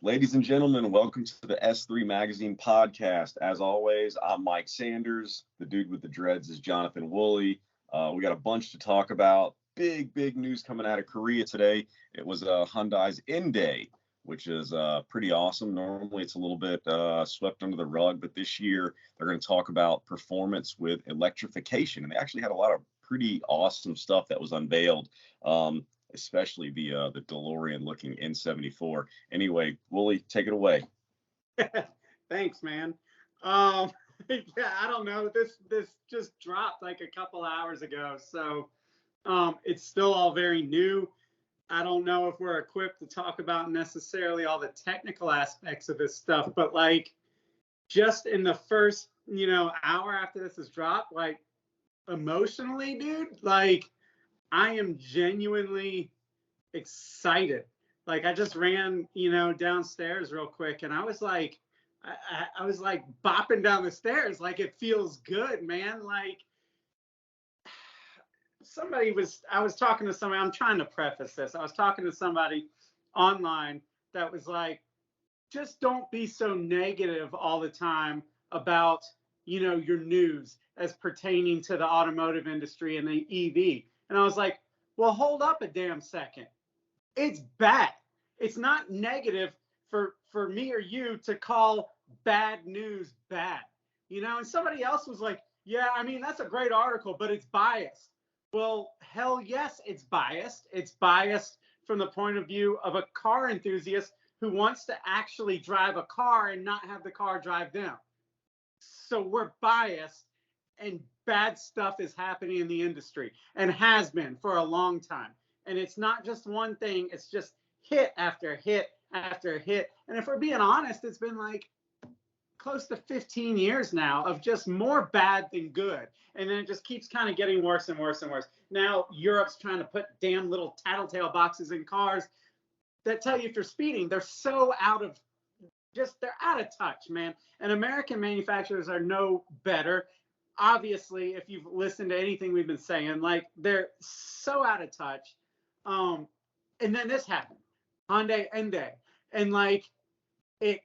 Ladies and gentlemen, welcome to the S3 Magazine podcast. As always, I'm Mike Sanders. The dude with the dreads is Jonathan Woolley. We got a bunch to talk about. Big news coming out of Korea today. It was Hyundai's N Day, which is pretty awesome. Normally, it's a little bit swept under the rug, but this year they're going to talk about performance with electrification, and they actually had a lot of pretty awesome stuff that was unveiled. Especially the DeLorean looking N74. Anyway, Wooly, take it away. Thanks, man. Yeah, I don't know. This just dropped like a couple hours ago, so it's still all very new. I don't know if we're equipped to talk about necessarily all the technical aspects of this stuff, but like just in the first, hour after this has dropped, like emotionally, dude, like I am genuinely excited. Like I just ran, downstairs real quick, and I was like, I was like bopping down the stairs. Like it feels good, man. Like I was talking to somebody. I'm trying to preface this. I was talking to somebody online that was like, just don't be so negative all the time about, your news as pertaining to the automotive industry and the EV. And I was like, well, hold up a damn second. It's bad. It's not negative for me or you to call bad news bad. And somebody else was like, yeah, I mean, that's a great article, but it's biased. Well, hell yes, it's biased. It's biased from the point of view of a car enthusiast who wants to actually drive a car and not have the car drive them. So we're biased, and bad stuff is happening in the industry and has been for a long time. And it's not just one thing, it's just hit after hit after hit. And if we're being honest, it's been like close to 15 years now of just more bad than good. And then it just keeps kind of getting worse and worse and worse. Now Europe's trying to put damn little tattletale boxes in cars that tell you if you're speeding. They're so they're out of touch, man. And American manufacturers are no better. Obviously, if you've listened to anything we've been saying, like they're so out of touch. And then this happened, Hyundai N Day, and like it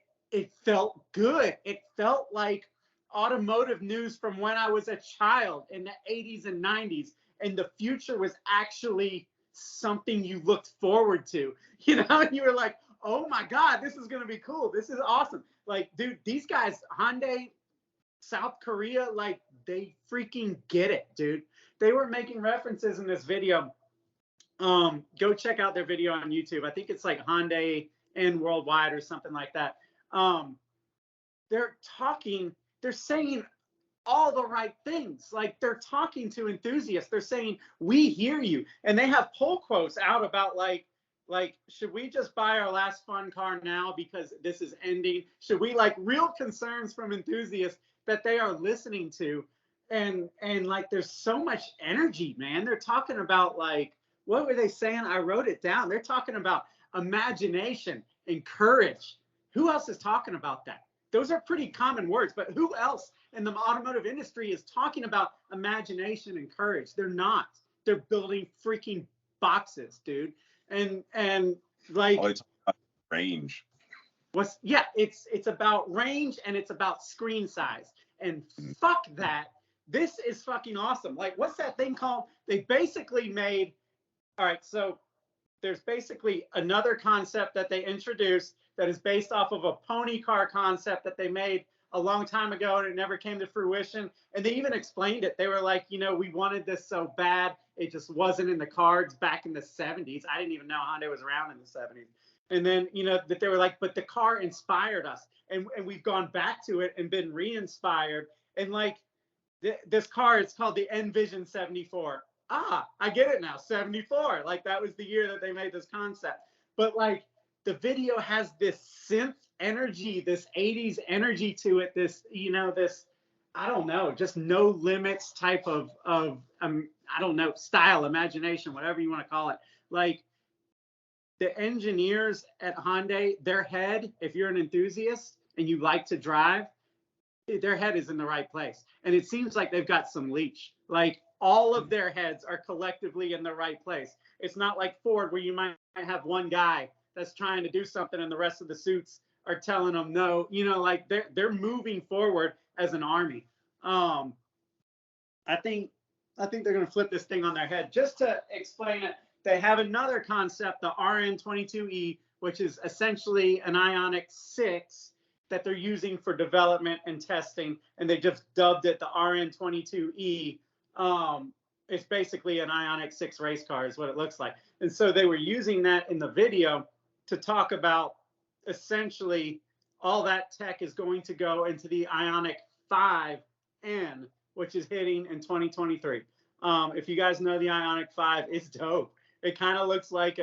felt good. It felt like automotive news from when I was a child in the 80s and 90s, and the future was actually something you looked forward to. And you were like, oh my God, this is gonna be cool. This is awesome. Like, dude, these guys, Hyundai, South Korea, like they freaking get it, dude. They were making references in this video. Go check out their video on YouTube. I think it's like Hyundai N Worldwide or something like that. They're saying all the right things. Like they're talking to enthusiasts. They're saying, we hear you. And they have pull quotes out about like, should we just buy our last fun car now because this is ending? Should we, like, real concerns from enthusiasts that they are listening to? And like, there's so much energy, man. They're talking about, like, what were they saying? I wrote it down. They're talking about imagination and courage. Who else is talking about that? Those are pretty common words, but who else in the automotive industry is talking about imagination and courage? They're not. They're building freaking boxes, dude. And like, oh, it's about range. It's about range, and it's about screen size. And fuck that. This is fucking awesome. Like, what's that thing called? They basically made, all right, so there's basically another concept that they introduced that is based off of a pony car concept that they made a long time ago, and it never came to fruition. And they even explained it. They were like, we wanted this so bad, it just wasn't in the cards back in the 70s. I didn't even know Hyundai was around in the 70s. And then, that they were like, but the car inspired us. And we've gone back to it and been re-inspired. And like, this car, it's called the N-Vision 74. I get it now, 74. Like, that was the year that they made this concept. But like, the video has this synth energy, this 80s energy to it, this, this, I don't know, just no limits type of I don't know, style, imagination, whatever you want to call it. Like, the engineers at Hyundai, their head, if you're an enthusiast and you like to drive, their head is in the right place. And it seems like they've got some leash. Like, all of their heads are collectively in the right place. It's not like Ford, where you might have one guy that's trying to do something and the rest of the suits are telling them no. You know, like they're moving forward as an army. I think they're going to flip this thing on their head. Just to explain it, they have another concept, the RN22E, which is essentially an Ioniq 6 that they're using for development and testing, and they just dubbed it the RN22E. It's basically an Ioniq 6 race car is what it looks like. And so they were using that in the video to talk about essentially all that tech is going to go into the Ioniq 5N, which is hitting in 2023. If you guys know the Ioniq 5, it's dope. It kind of looks like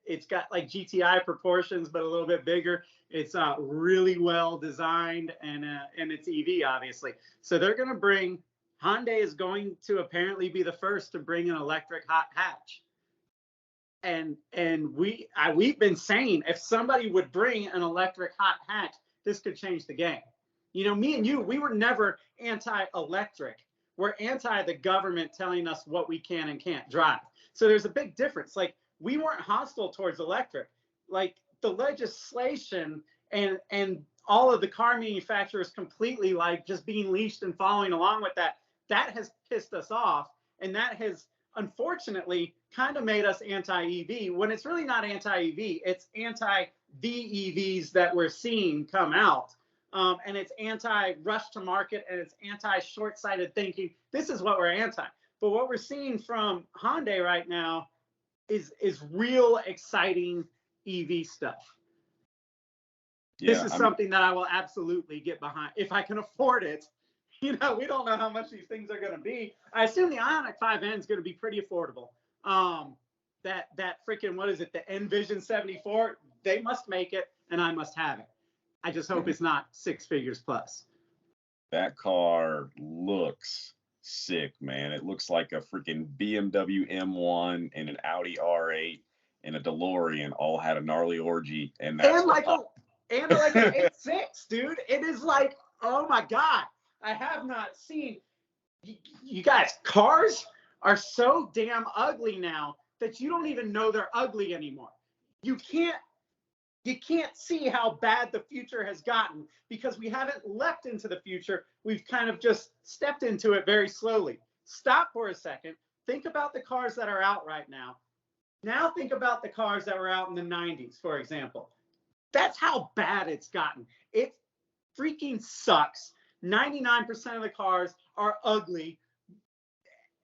it's got like GTI proportions, but a little bit bigger. It's really well designed, and it's EV, obviously. So they're going to bring, Hyundai is going to apparently be the first to bring an electric hot hatch. And we've been saying if somebody would bring an electric hot hatch, this could change the game. You know, me and you, we were never anti-electric. We're anti the government telling us what we can and can't drive. So there's a big difference. Like, we weren't hostile towards electric. Like, the legislation and all of the car manufacturers completely like just being leashed and following along with that has pissed us off. And that has unfortunately kind of made us anti-EV when it's really not anti-EV. It's anti-VEVs that we're seeing come out. And it's anti-rush to market, and it's anti-short-sighted thinking. This is what we're anti. But what we're seeing from Hyundai right now is real exciting EV stuff. Yeah, this is something that I will absolutely get behind if I can afford it. You know, we don't know how much these things are going to be. I assume the Ioniq 5N is going to be pretty affordable. That freaking, what is it, the Envision 74, they must make it, and I must have it. I just hope it's not 6 figures plus. That car looks sick, man. It looks like a freaking BMW M1 and an Audi R8 and a DeLorean all had a gnarly orgy. And like an 8.6, dude. It is like, oh my God. I have not seen, you guys, cars are so damn ugly now that you don't even know they're ugly anymore. You can't see how bad the future has gotten because we haven't leapt into the future. We've kind of just stepped into it very slowly. Stop for a second. Think about the cars that are out right now. Now think about the cars that were out in the 90s, for example. That's how bad it's gotten. It freaking sucks. 99% of the cars are ugly.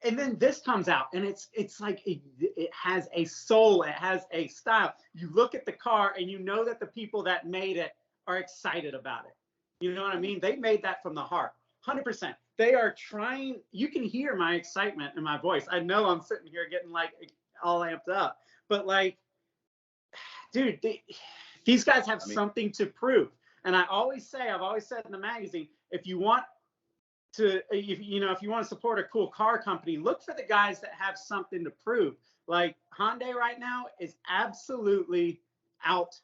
And then this comes out, and it's like it has a soul, it has a style. You look at the car, and you know that the people that made it are excited about it. You know what I mean? They made that from the heart, 100%. They are trying. You can hear my excitement in my voice. I know I'm sitting here getting like all amped up, but like, dude, these guys have something to prove. And I've always said in the magazine, if you want to support a cool car company, look for the guys that have something to prove. Like Hyundai right now is absolutely out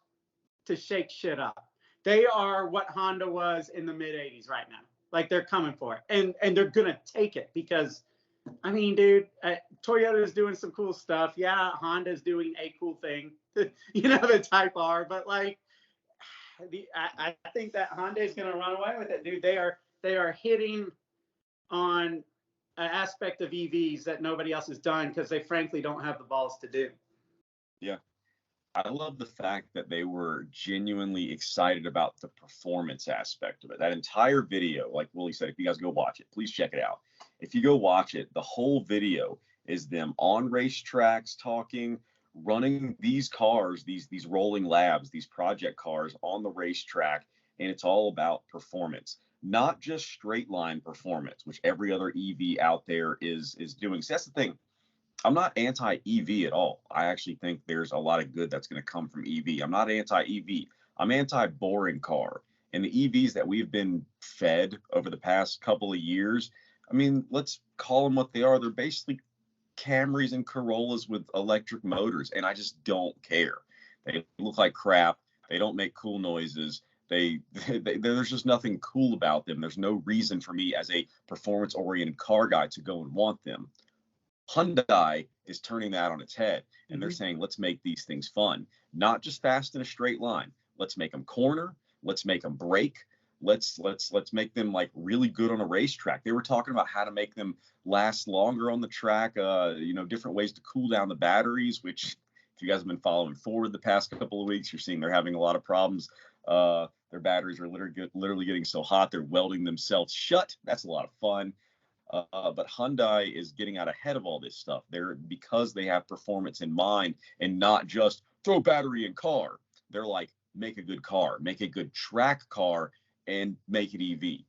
to shake shit up. They are what Honda was in the mid 80s right now. Like, they're coming for it, and they're gonna take it because, I mean, dude, Toyota is doing some cool stuff. Yeah, Honda's doing a cool thing, you know, the Type R, but like, I think that Hyundai is gonna run away with it, dude. They are hitting on an aspect of EVs that nobody else has done because they frankly don't have the balls to do. Yeah. I love the fact that they were genuinely excited about the performance aspect of it. That entire video, like Willie said, if you guys go watch it, please check it out. If you go watch it, the whole video is them on racetracks talking, running these cars, these rolling labs, these project cars on the racetrack, and it's all about performance. Not just straight line performance, which every other EV out there is doing. So that's the thing. I'm not anti-EV at all. I actually think there's a lot of good that's going to come from EV. I'm not anti-EV. I'm anti-boring car. And the EVs that we've been fed over the past couple of years, I mean, let's call them what they are. They're basically Camrys and Corollas with electric motors, and I just don't care. They look like crap. They don't make cool noises. There's just nothing cool about them. There's no reason for me as a performance-oriented car guy to go and want them. Hyundai is turning that on its head, and they're saying, let's make these things fun. not just fast in a straight line. Let's make them corner. Let's make them brake. Let's make them like really good on a racetrack. They were talking about how to make them last longer on the track. Different ways to cool down the batteries, which if you guys have been following Ford the past couple of weeks, you're seeing they're having a lot of problems. Their batteries are literally getting so hot they're welding themselves shut. That's a lot of fun. But Hyundai is getting out ahead of all this stuff. Because they have performance in mind and not just throw battery in car. They're like, make a good car, make a good track car, and make it EV.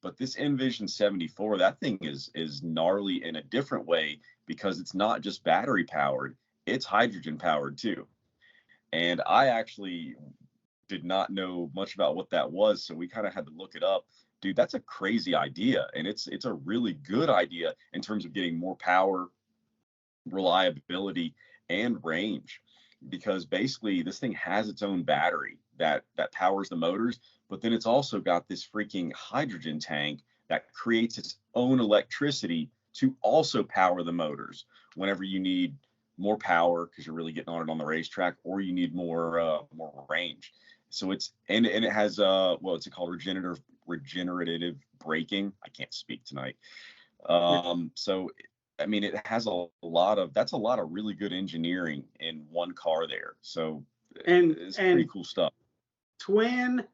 But this Envision 74, that thing is gnarly in a different way because it's not just battery powered, it's hydrogen powered too. And I actually did not know much about what that was, so we kind of had to look it up. Dude, that's a crazy idea, and it's a really good idea in terms of getting more power, reliability, and range, because basically this thing has its own battery that powers the motors, but then it's also got this freaking hydrogen tank that creates its own electricity to also power the motors whenever you need more power because you're really getting on it on the racetrack, or you need more range. So it has what's it called, regenerative braking. I can't speak tonight. So I mean, it has a lot of really good engineering in one car there. So it's pretty cool stuff. Twin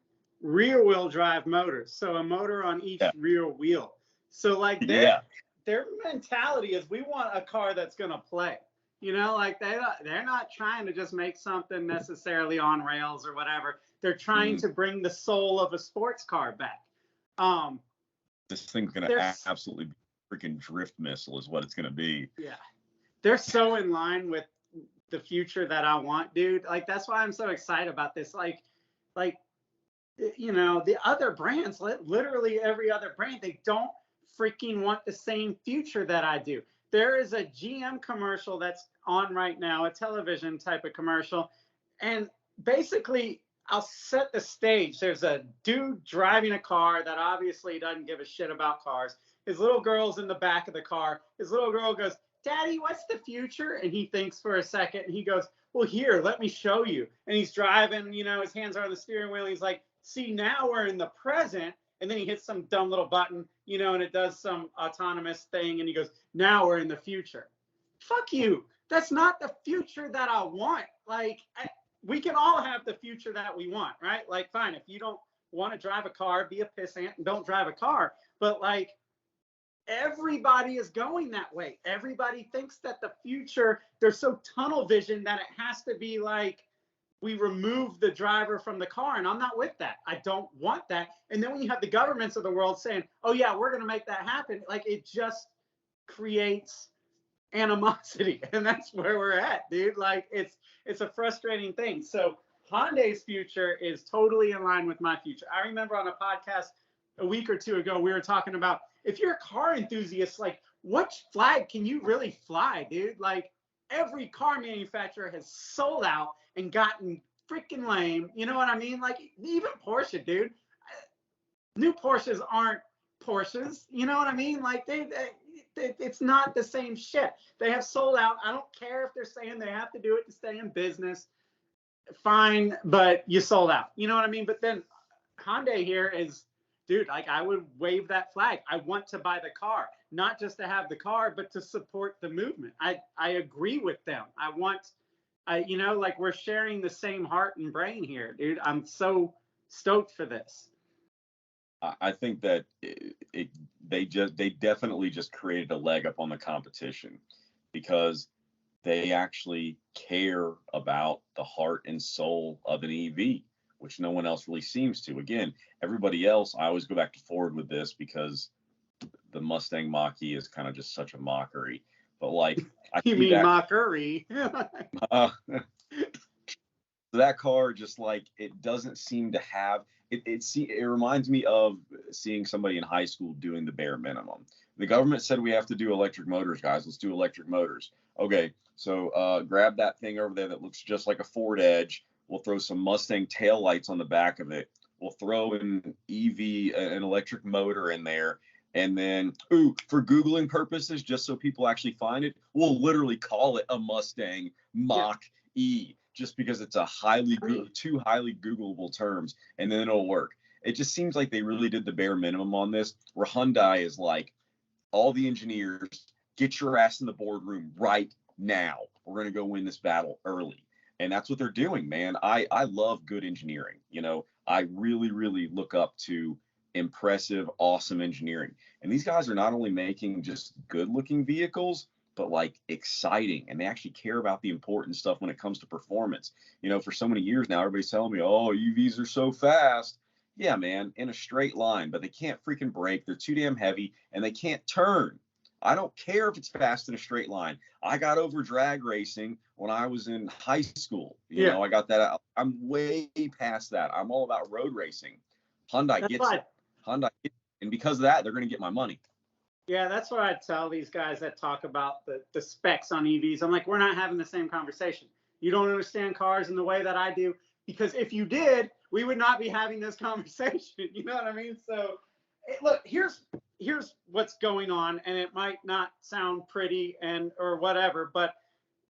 rear wheel drive motors. So a motor on each rear wheel. So like their mentality is, we want a car that's going to play. Like they're not trying to just make something necessarily on rails or whatever. They're trying to bring the soul of a sports car back. This thing's going to absolutely be a freaking drift missile is what it's going to be. Yeah. They're so in line with the future that I want, dude. Like, that's why I'm so excited about this. Like, the other brands, literally every other brand, they don't freaking want the same future that I do. There is a GM commercial that's on right now, a television type of commercial. And basically, I'll set the stage. There's a dude driving a car that obviously doesn't give a shit about cars. His little girl's in the back of the car. His little girl goes, "Daddy, what's the future?" And he thinks for a second. And he goes, "Well, here, let me show you." And he's driving, his hands are on the steering wheel. He's like, "See, now we're in the present." And then he hits some dumb little button, and it does some autonomous thing. And he goes, "Now we're in the future." Fuck you. That's not the future that I want. Like, we can all have the future that we want, right? Like, fine, if you don't want to drive a car, be a pissant and don't drive a car. But like, everybody is going that way. Everybody thinks that the future, they're so tunnel vision that it has to be like, we remove the driver from the car, and I'm not with that. I don't want that. And then when you have the governments of the world saying, "Oh yeah, we're going to make that happen," like, it just creates animosity, and that's where we're at, dude. Like, it's a frustrating thing. So Hyundai's future is totally in line with my future. I remember on a podcast a week or two ago, we were talking about, if you're a car enthusiast, like, what flag can you really fly, dude? Like, every car manufacturer has sold out and gotten freaking lame. You know what I mean? Like, even Porsche, dude. New Porsches aren't Porsches. You know what I mean? Like, it's not the same shit. They have sold out. I don't care if they're saying they have to do it to stay in business. Fine, but you sold out. You know what I mean? But then Hyundai here is, dude, like, I would wave that flag. I want to buy the car, not just to have the car, but to support the movement. I agree with them. I want, like, we're sharing the same heart and brain here, dude. I'm so stoked for this. I think that they definitely just created a leg up on the competition because they actually care about the heart and soul of an EV, which no one else really seems to. Again, everybody else, I always go back to Ford with this because the Mustang Mach-E is kind of just such a mockery. But like, you mean mockery? That car, just like, it doesn't seem to have it. It reminds me of seeing somebody in high school doing the bare minimum. The government said we have to do electric motors, guys. Let's do electric motors. Okay, so grab that thing over there that looks just like a Ford Edge. We'll throw some Mustang tail lights on the back of it. We'll throw an EV, an electric motor in there. And then, for Googling purposes, just so people actually find it, we'll literally call it a Mustang Mach-E. just because it's a two highly Googleable terms, and then it'll work. It just seems like they really did the bare minimum on this, where Hyundai is like, all the engineers, get your ass in the boardroom right now. We're going to go win this battle early. And that's what they're doing, man. I love good engineering. You know, I really, really look up to impressive, awesome engineering. And these guys are not only making just good looking vehicles, but like exciting. And they actually care about the important stuff when it comes to performance. You know, for so many years now, everybody's telling me, oh, EVs are so fast. Yeah, man, in a straight line, but they can't freaking brake. They're too damn heavy and they can't turn. I don't care if it's fast in a straight line. I got over drag racing when I was in high school. You know, I got that out. I'm way past that. I'm all about road racing. Hyundai gets it. Hyundai gets it. And because of that, they're going to get my money. Yeah, that's what I tell these guys that talk about the specs on EVs. I'm like, we're not having the same conversation. You don't understand cars in the way that I do, because if you did, we would not be having this conversation. You know what I mean? So, look, here's what's going on, and it might not sound pretty and or whatever, but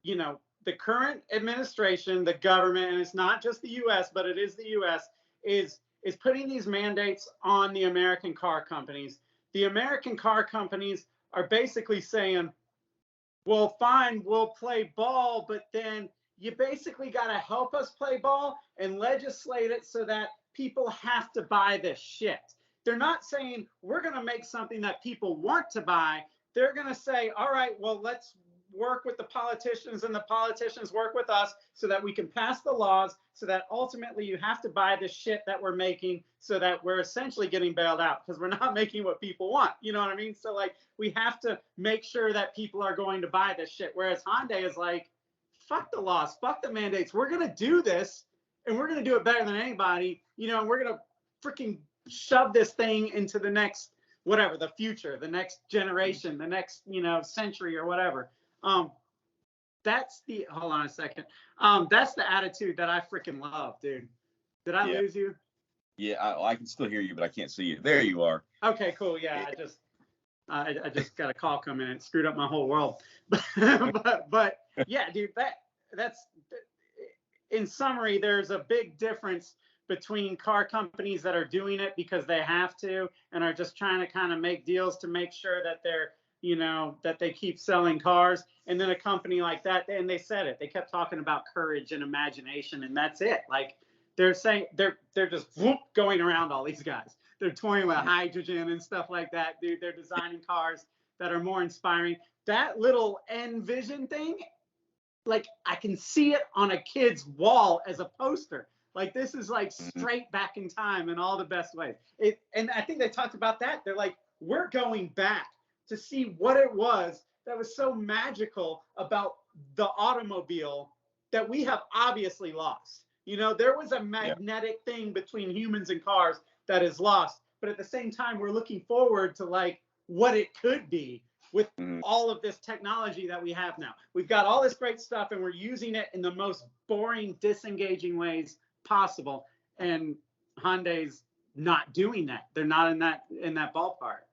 you know, the current administration, the government, and it's not just the U.S., but it is the U.S., is putting these mandates on the American car companies. The American car companies are basically saying, well, fine, we'll play ball, but then you basically got to help us play ball and legislate it so that people have to buy this shit. They're not saying we're going to make something that people want to buy. They're going to say, all right, well, let's work with the politicians and the politicians work with us so that we can pass the laws so that ultimately you have to buy the shit that we're making, so that we're essentially getting bailed out because we're not making what people want. You know what I mean? So like, we have to make sure that people are going to buy this shit. Whereas Hyundai is like, fuck the laws, fuck the mandates. We're going to do this and we're going to do it better than anybody. You know, and we're going to freaking shove this thing into the next, whatever, the future, the next generation, the next, you know, century or whatever. That's the, hold on a second. That's the attitude that I freaking love, dude. Did I lose you? Yeah, I can still hear you, but I can't see you. There you are. Okay, cool. Yeah, I just got a call come in and screwed up my whole world. but yeah, dude, that's in summary, there's a big difference between car companies that are doing it because they have to and are just trying to kind of make deals to make sure that they're, you know, that they keep selling cars, and then a company like that, and they said it, they kept talking about courage and imagination, and that's it. Like, they're saying they're just whoop, going around all these guys. They're toying with hydrogen and stuff like that, dude. They're designing cars that are more inspiring. That little N vision thing, like, I can see it on a kid's wall as a poster. Like, this is like straight back in time in all the best ways. And I think they talked about that. They're like, we're going back to see what it was that was so magical about the automobile that we have obviously lost. You know, there was a magnetic thing between humans and cars that is lost, but at the same time, we're looking forward to like what it could be with all of this technology that we have now. We've got all this great stuff and we're using it in the most boring, disengaging ways possible. And Hyundai's not doing that. They're not in that ballpark.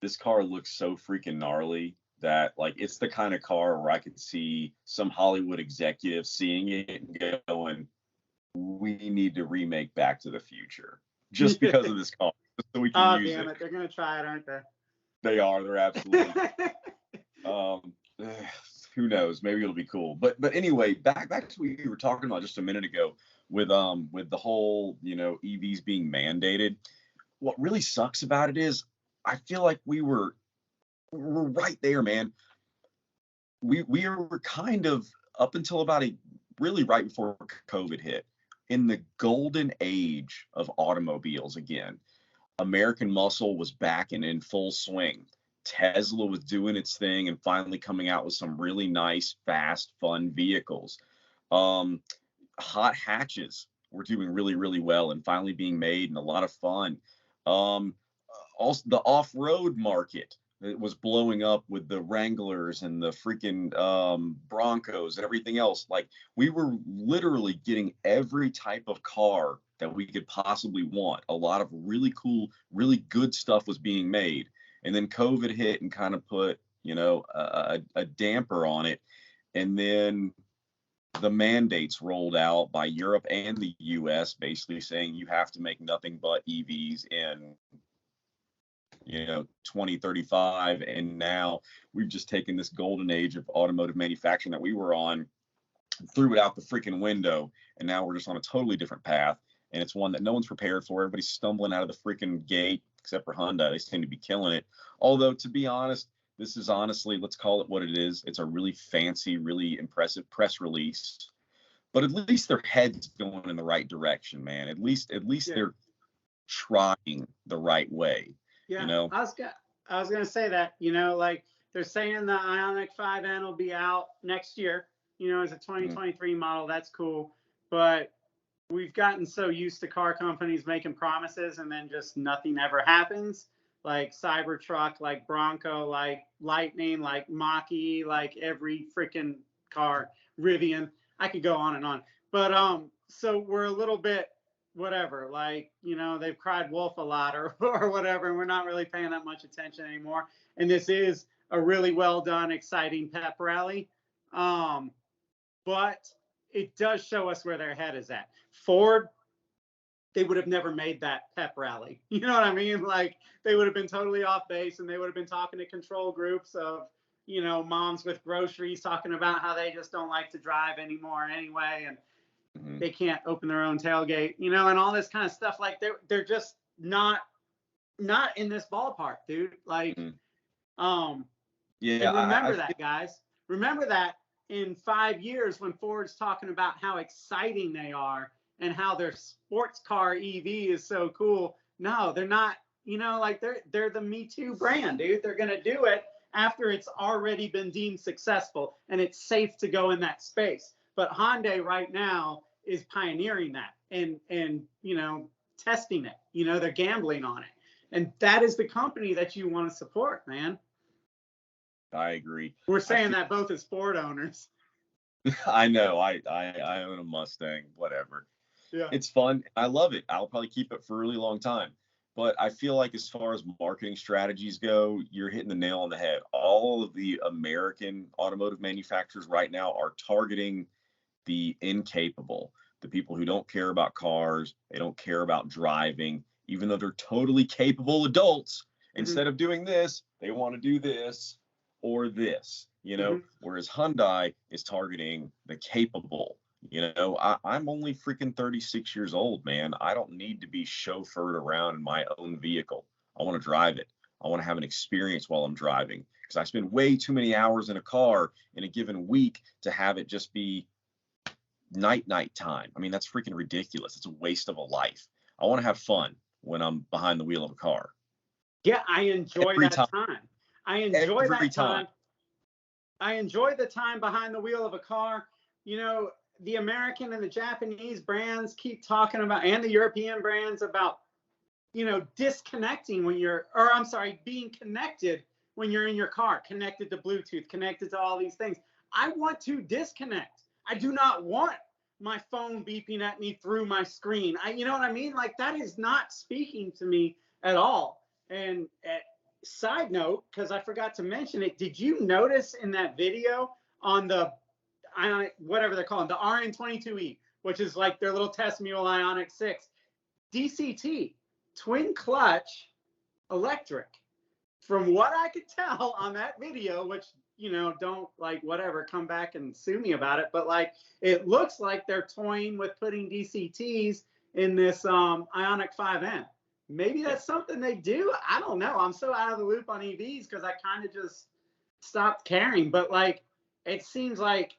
This car looks so freaking gnarly that like it's the kind of car where I could see some Hollywood executive seeing it and going, we need to remake Back to the Future just because of this car, so we can use damn it. They're gonna try it, aren't they? They are. They're absolutely. Who knows? Maybe it'll be cool. But anyway, back to what we were talking about just a minute ago with the whole, you know, EVs being mandated. What really sucks about it is I feel like we're right there, man. We were kind of up until about really right before COVID hit in the golden age of automobiles again. American muscle was back and in full swing. Tesla was doing its thing and finally coming out with some really nice, fast, fun vehicles. Hot hatches were doing really, really well and finally being made and a lot of fun. Also, the off-road market, it was blowing up with the Wranglers and the freaking Broncos and everything else. Like, we were literally getting every type of car that we could possibly want. A lot of really cool, really good stuff was being made. And then COVID hit and kind of put, you know, a damper on it. And then the mandates rolled out by Europe and the US, basically saying you have to make nothing but EVs in 2035. And now we've just taken this golden age of automotive manufacturing that we were on, threw it out the freaking window, and now we're just on a totally different path. And it's one that no one's prepared for. Everybody's stumbling out of the freaking gate, except for Hyundai. They seem to be killing it. Although, to be honest, this is honestly, let's call it what it is. It's a really fancy, really impressive press release. But at least their head's going in the right direction, man. At least they're trying the right way. Yeah, You know? I was gonna say that, like they're saying the Ioniq 5N will be out next year, as a 2023 model. That's cool. But we've gotten so used to car companies making promises and then just nothing ever happens. Like Cybertruck, like Bronco, like Lightning, like Mach-E, like every freaking car, Rivian. I could go on and on. But so we're a little bit whatever, like, they've cried wolf a lot or whatever, and we're not really paying that much attention anymore. And this is a really well done, exciting pep rally. But it does show us where their head is at. Ford, they would have never made that pep rally. You know what I mean? Like, they would have been totally off base, and they would have been talking to control groups of, moms with groceries talking about how they just don't like to drive anymore anyway, and they can't open their own tailgate, and all this kind of stuff. Like, they're just not in this ballpark, dude. Like, yeah. And remember that, guys. Remember that in 5 years when Ford's talking about how exciting they are and how their sports car EV is so cool. No, they're not. Like they're the Me Too brand, dude. They're gonna do it after it's already been deemed successful and it's safe to go in that space. But Hyundai right now is pioneering that and testing it. They're gambling on it, and that is the company that you want to support, man. I agree. We're saying that both as Ford owners. I know. I own a Mustang. Whatever. Yeah. It's fun. I love it. I'll probably keep it for a really long time. But I feel like as far as marketing strategies go, you're hitting the nail on the head. All of the American automotive manufacturers right now are targeting the incapable, the people who don't care about cars, they don't care about driving, even though they're totally capable adults. Instead of doing this, they want to do this or this, whereas Hyundai is targeting the capable. I'm only freaking 36 years old, man. I don't need to be chauffeured around in my own vehicle. I want to drive it. I want to have an experience while I'm driving, because I spend way too many hours in a car in a given week to have it just be night time. I mean, that's freaking ridiculous. It's a waste of a life. I want to have fun when I'm behind the wheel of a car. Yeah, I enjoy that time. I enjoy that time. I enjoy the time behind the wheel of a car. The American and the Japanese brands keep talking about, and the European brands, about, disconnecting when being connected when you're in your car, connected to Bluetooth, connected to all these things. I want to disconnect. I do not want my phone beeping at me through my screen. You know what I mean? Like, that is not speaking to me at all. And side note, because I forgot to mention it, did you notice in that video on the Ioniq, whatever they're calling, the RN22E, which is like their little test mule Ioniq 6, DCT, twin clutch, electric? From what I could tell on that video, which, don't, like, whatever, come back and sue me about it, but like, it looks like they're toying with putting DCTs in this Ioniq 5N. Maybe that's something they do. I don't know. I'm so out of the loop on EVs because I kind of just stopped caring. But like, it seems like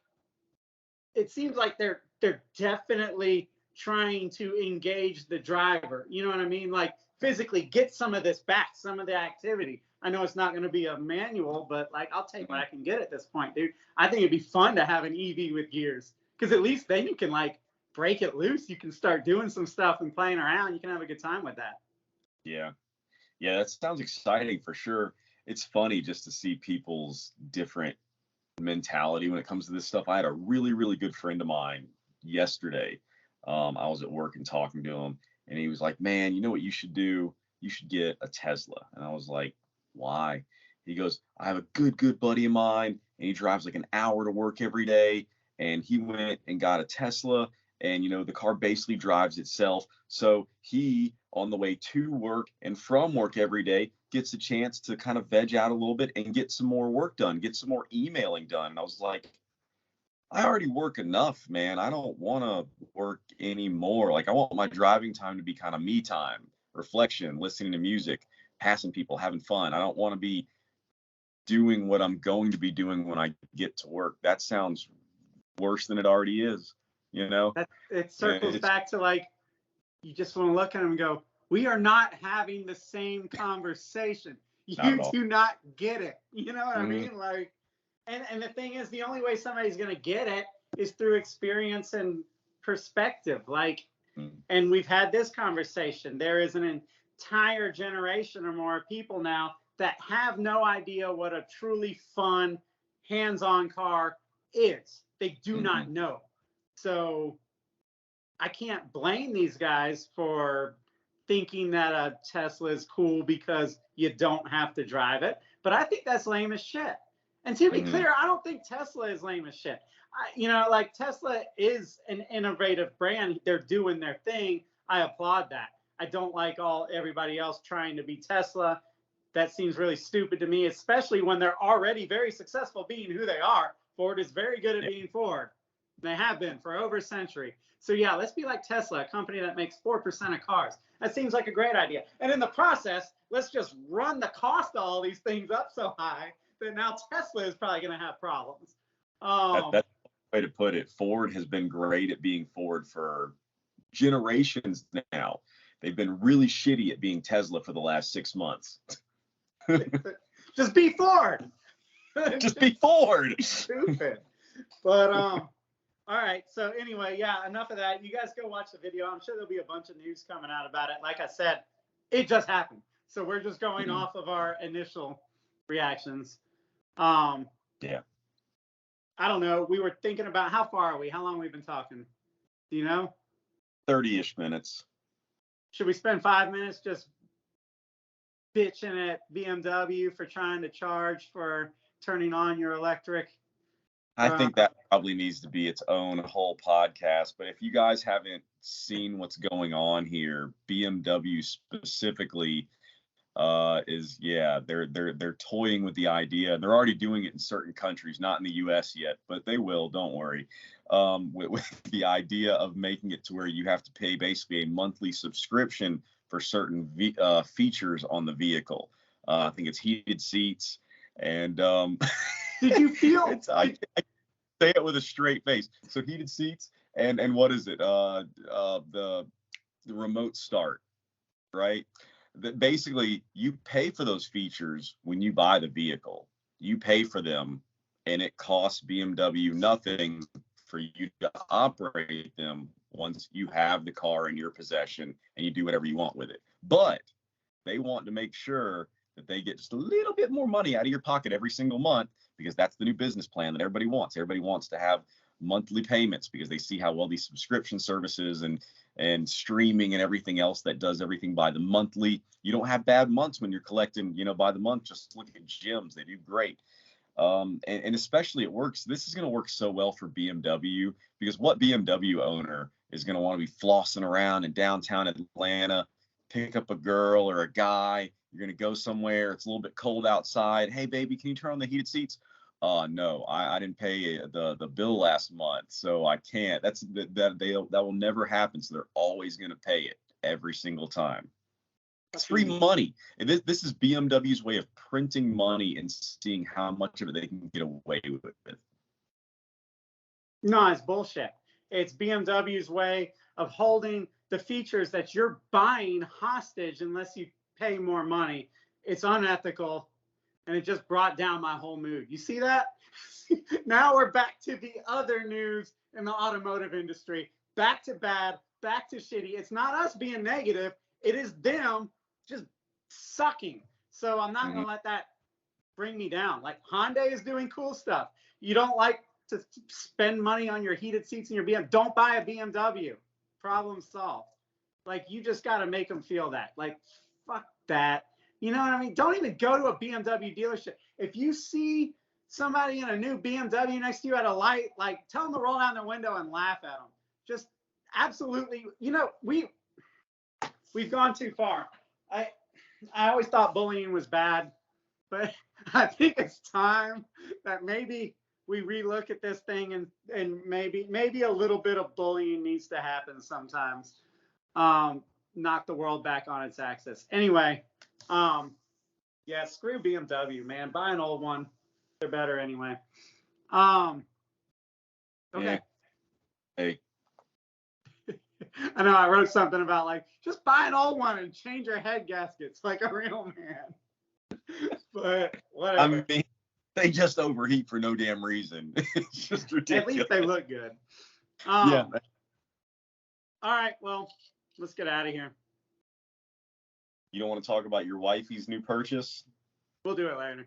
they're definitely trying to engage the driver. You know what I mean? Like, physically get some of this back, some of the activity. I know it's not going to be a manual, but like, I'll take what I can get at this point, dude. I think it'd be fun to have an EV with gears, because at least then you can like break it loose. You can start doing some stuff and playing around. You can have a good time with that. Yeah, that sounds exciting for sure. It's funny just to see people's different mentality when it comes to this stuff. I had a really, really good friend of mine yesterday. I was at work and talking to him, and he was like, man, you know what you should do? You should get a Tesla. And I was like, why? He goes, I have a good buddy of mine, and he drives like an hour to work every day, and he went and got a Tesla, and the car basically drives itself. So he, on the way to work and from work every day, gets a chance to kind of veg out a little bit and get some more work done, get some more emailing done. And I was like, I already work enough, man. I don't want to work anymore. Like, I want my driving time to be kind of me time, reflection, listening to music, passing people, having fun. I don't want to be doing what I'm going to be doing when I get to work. That sounds worse than it already is, you know? It circles back to, like, you just want to look at them and go, we are not having the same conversation. You do not get it. You know what I mean? Like, and the thing is, the only way somebody's going to get it is through experience and perspective. Like, and we've had this conversation. There is an entire generation or more of people now that have no idea what a truly fun, hands-on car is. They do not know. So I can't blame these guys for thinking that a Tesla is cool because you don't have to drive it. But I think that's lame as shit. And to be clear, I don't think Tesla is lame as shit. Like, Tesla is an innovative brand. They're doing their thing. I applaud that. I don't like everybody else trying to be Tesla. That seems really stupid to me, especially when they're already very successful being who they are. Ford is very good at being Ford. They have been for over a century. So yeah, let's be like Tesla, a company that makes 4% of cars. That seems like a great idea. And in the process, let's just run the cost of all these things up so high that now Tesla is probably going to have problems. That's the way to put it. Ford has been great at being Ford for generations now. They've been really shitty at being Tesla for the last 6 months. Just be Ford. Just be Ford. Stupid. But all right. So anyway, yeah, enough of that. You guys go watch the video. I'm sure there'll be a bunch of news coming out about it. Like I said, it just happened. So we're just going off of our initial reactions. Yeah. I don't know. We were thinking about, how far are we? How long have we been talking? Do you know? 30-ish minutes. Should we spend 5 minutes just bitching at BMW for trying to charge for turning on your electric? I think that probably needs to be its own whole podcast. But if you guys haven't seen what's going on here, BMW specifically they're toying with the idea. They're already doing it in certain countries, not in the U.S. yet, but they will. Don't worry. With the idea of making it to where you have to pay basically a monthly subscription for certain features on the vehicle. I think it's heated seats and. Did you feel? I say it with a straight face. So heated seats and what is it? The remote start, right? That basically you pay for those features when you buy the vehicle. You pay for them, and it costs BMW nothing for you to operate them once you have the car in your possession and you do whatever you want with it. But they want to make sure that they get just a little bit more money out of your pocket every single month, because that's the new business plan that everybody wants. Everybody wants to have monthly payments because they see how well these subscription services and streaming and everything else that does everything by the monthly. You don't have bad months when you're collecting, by the month. Just look at gyms. They do great. And especially it works. This is going to work so well for BMW, because what BMW owner is going to want to be flossing around in downtown Atlanta, pick up a girl or a guy? You're going to go somewhere. It's a little bit cold outside. Hey, baby, can you turn on the heated seats? No, I didn't pay the bill last month, so I can't. That will never happen. So they're always going to pay it every single time. It's free money. And this is BMW's way of printing money and seeing how much of it they can get away with. No, it's bullshit. It's BMW's way of holding the features that you're buying hostage unless you pay more money. It's unethical, and it just brought down my whole mood. You see that? Now we're back to the other news in the automotive industry. Back to bad, back to shitty. It's not us being negative. It is them just sucking. So I'm not going to let that bring me down. Like, Hyundai is doing cool stuff. You don't like to spend money on your heated seats in your BMW? Don't buy a BMW. Problem solved. Like, you just got to make them feel that. Like, fuck that. You know what I mean? Don't even go to a BMW dealership. If you see somebody in a new BMW next to you at a light, like tell them to roll down their window and laugh at them. Just absolutely, we've gone too far. I always thought bullying was bad, but I think it's time that maybe we relook at this thing and maybe a little bit of bullying needs to happen sometimes. Knock the world back on its axis. Anyway, yeah, screw BMW, man. Buy an old one. They're better anyway. Okay. Yeah. Hey. I know I wrote something about like just buy an old one and change your head gaskets like a real man. But whatever. I mean, they just overheat for no damn reason. It's just ridiculous. At least they look good. Yeah. All right, well, let's get out of here. You don't want to talk about your wifey's new purchase? We'll do it later.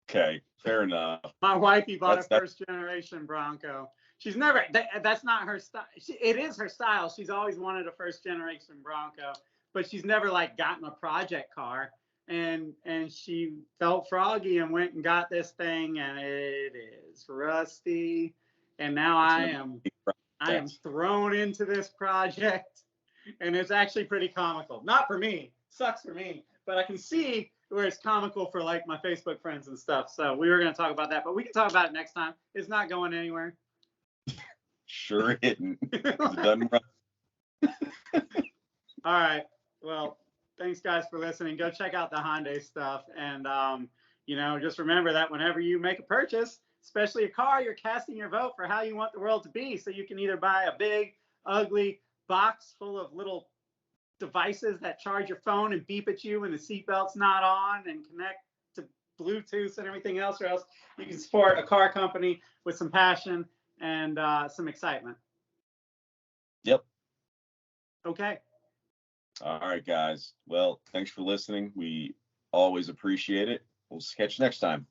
Okay, fair enough. My wifey bought a first generation Bronco. She's never, that's not her style. It is her style. She's always wanted a first generation Bronco, but she's never like gotten a project car. And she felt froggy and went and got this thing, and it is rusty. And now I am thrown into this project, and it's actually pretty comical. Not for me, sucks for me, but I can see where it's comical for like my Facebook friends and stuff. So we were going to talk about that, but we can talk about it next time. It's not going anywhere. Sure isn't. It doesn't run. All right. Well, thanks guys for listening. Go check out the Hyundai stuff. And, just remember that whenever you make a purchase, especially a car, you're casting your vote for how you want the world to be. So you can either buy a big, ugly box full of little devices that charge your phone and beep at you when the seatbelt's not on and connect to Bluetooth and everything else, or else you can support a car company with some passion and some excitement. Yep. Okay. All right, guys. Well, thanks for listening. We always appreciate it. We'll catch you next time.